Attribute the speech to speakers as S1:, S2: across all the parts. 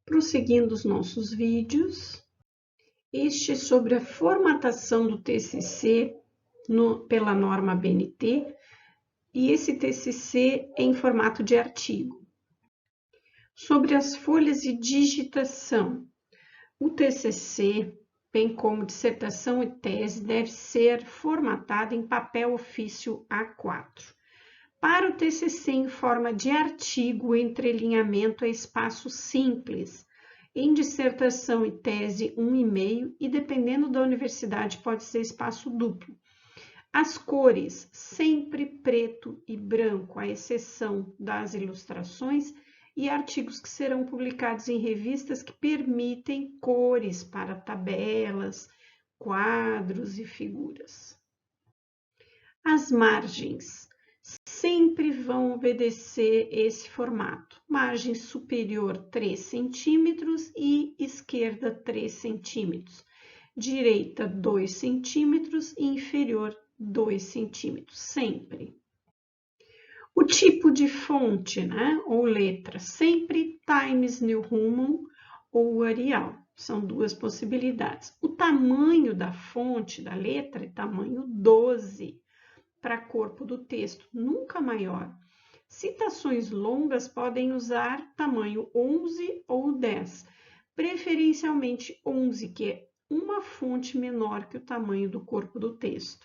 S1: Prosseguindo os nossos vídeos, este é sobre a formatação do TCC pela norma BNT, e esse TCC é em formato de artigo. Sobre as folhas de digitação, o TCC, bem como dissertação e tese, deve ser formatado em papel ofício A4. Para o TCC em forma de artigo, o entrelinhamento é espaço simples. Em dissertação e tese, 1,5 e dependendo da universidade pode ser espaço duplo. As cores, sempre preto e branco, à exceção das ilustrações e artigos que serão publicados em revistas que permitem cores para tabelas, quadros e figuras. As margens sempre vão obedecer esse formato. Margem superior 3 centímetros e esquerda 3 centímetros. Direita 2 centímetros e inferior 2 centímetros, sempre. O tipo de fonte, né, ou letra, sempre Times New Roman ou Arial. São duas possibilidades. O tamanho da fonte, da letra, é tamanho 12. Para corpo do texto, nunca maior. Citações longas podem usar tamanho 11 ou 10, preferencialmente 11, que é uma fonte menor que o tamanho do corpo do texto.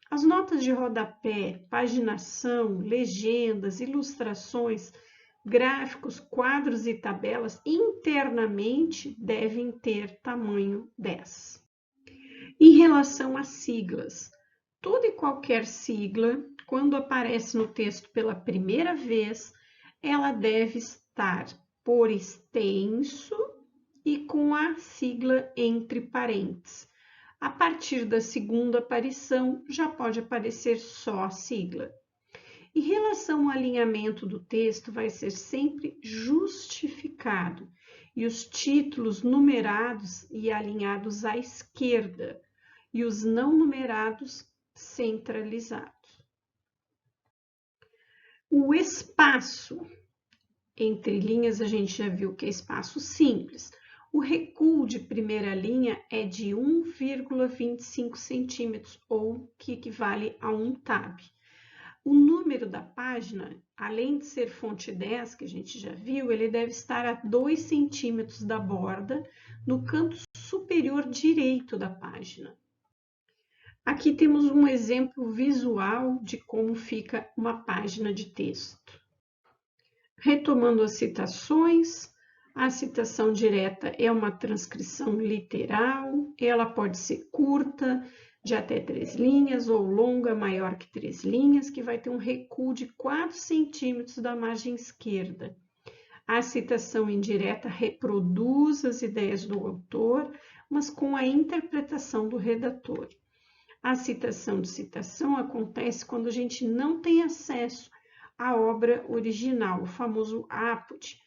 S1: As notas de rodapé, paginação, legendas, ilustrações, gráficos, quadros e tabelas internamente devem ter tamanho 10. Em relação às siglas, toda e qualquer sigla, quando aparece no texto pela primeira vez, ela deve estar por extenso e com a sigla entre parênteses. A partir da segunda aparição, já pode aparecer só a sigla. Em relação ao alinhamento do texto, vai ser sempre justificado e os títulos numerados e alinhados à esquerda e os não numerados centralizados. O espaço entre linhas, a gente já viu que é espaço simples. O recuo de primeira linha é de 1,25 centímetros, ou que equivale a 1 tab. O número da página, além de ser fonte 10, que a gente já viu, ele deve estar a 2 centímetros da borda, no canto superior direito da página. Aqui temos um exemplo visual de como fica uma página de texto. Retomando as citações, a citação direta é uma transcrição literal, ela pode ser curta, de até 3 linhas, ou longa, maior que 3 linhas, que vai ter um recuo de 4 centímetros da margem esquerda. A citação indireta reproduz as ideias do autor, mas com a interpretação do redator. A citação de citação acontece quando a gente não tem acesso à obra original, o famoso apud,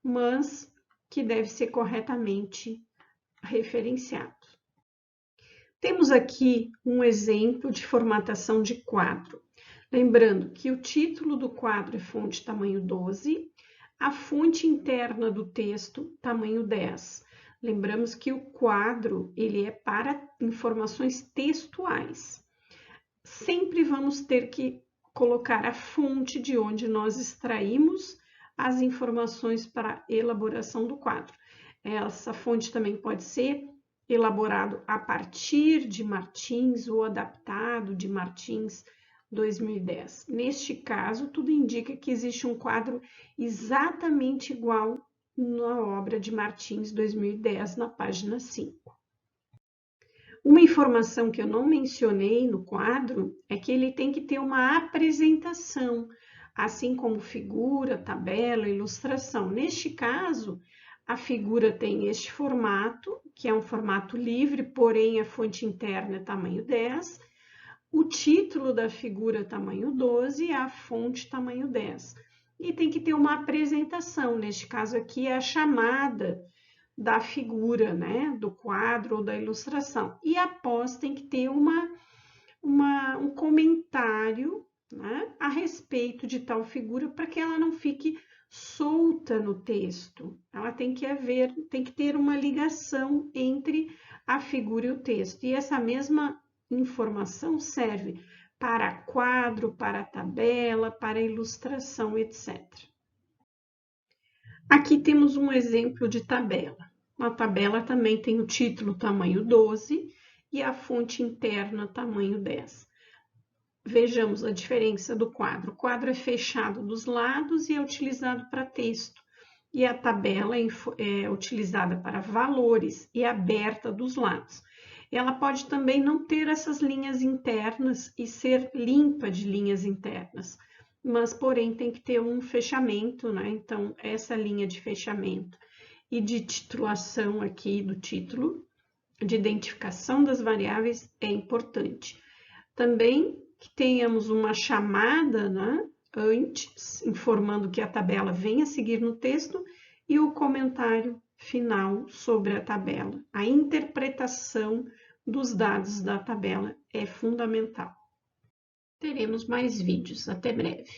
S1: mas que deve ser corretamente referenciado. Temos aqui um exemplo de formatação de quadro. Lembrando que o título do quadro é fonte tamanho 12, a fonte interna do texto tamanho 10. Lembramos que o quadro ele é para informações textuais. Sempre vamos ter que colocar a fonte de onde nós extraímos as informações para a elaboração do quadro. Essa fonte também pode ser elaborado a partir de Martins ou adaptado de Martins 2010. Neste caso, tudo indica que existe um quadro exatamente igual na obra de Martins 2010, na página 5. Uma informação que eu não mencionei no quadro é que ele tem que ter uma apresentação, assim como figura, tabela, ilustração. Neste caso, a figura tem este formato, que é um formato livre, porém a fonte interna é tamanho 10, o título da figura é tamanho 12 e a fonte tamanho 10. E tem que ter uma apresentação, neste caso aqui é a chamada da figura, né, do quadro ou da ilustração. E após tem que ter um comentário, né, a respeito de tal figura para que ela não fique solta no texto. Ela tem que ter uma ligação entre a figura e o texto. E essa mesma informação serve para quadro, para tabela, para ilustração, etc. Aqui temos um exemplo de tabela. A tabela também tem o título tamanho 12 e a fonte interna tamanho 10. Vejamos a diferença do quadro. O quadro é fechado dos lados e é utilizado para texto. E a tabela é utilizada para valores e aberta dos lados. Ela pode também não ter essas linhas internas e ser limpa de linhas internas, mas porém tem que ter um fechamento, né? Então, essa linha de fechamento e de titulação aqui do título, de identificação das variáveis é importante. Também que tenhamos uma chamada, né, antes, informando que a tabela vem a seguir no texto e o comentário final sobre a tabela. A interpretação dos dados da tabela é fundamental. Teremos mais vídeos. Até breve.